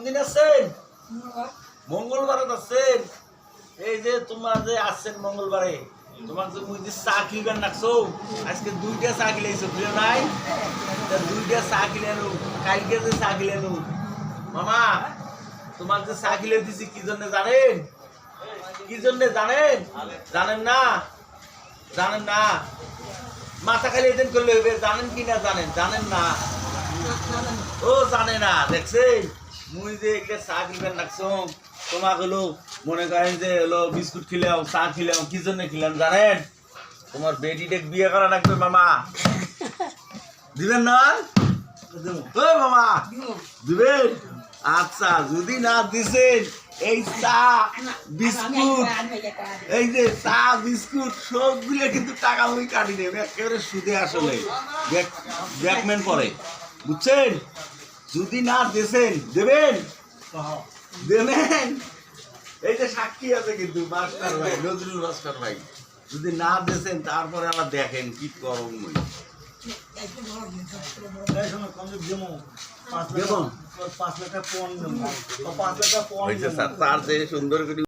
কোনদিন আছেন? মঙ্গলবারে আছেন। এই যে তোমার যে আসছেন মঙ্গলবারে, তোমার যে মুই যে চা কিনবেন রাখছো, আজকে 2টা চা কিলাইছো, বুঝলো নাই? 2টা চা কিলানো, কালকে যে চা কিলানো। মামা, তোমার যে চা কিলে দিছি কি জন্য জানেন? কি জন্য জানেন? জানেন না? জানেন না? মাথা খালি এদিন করলে হইবে, জানেন কি না জানেন? জানেন না? ও জানে না, দেখছেন? মুই যে এগুলো চা কিনবেন রাখছো, তোমাকে হলো মনে করেন যে হলো বিস্কুট খিলাও, চা খিলাও, কি জন্য খিলাম জানেন? তোমার বেটিকে বিয়ে করা লাগবে মামা। দিবেন না? ও মামা দিবেন? আচ্ছা, যদি না দিছেন এই চা বিস্কুট, এই যে চা বিস্কুট সবগুলো কিন্তু টাকা মুই কাটি দেব একেবারে সুদে, আসলে ব্যাকম্যান পরে, বুঝছেন? যদি না দিছেন দেবেন, দেবেন। এই যে সাক্ষী আছে কিন্তু মাস্টার ভাই, নজরুল মাস্টার ভাই, যদি না দিছেন তারপরে আবার দেখেন কি করব মুই। তার যে সুন্দর করে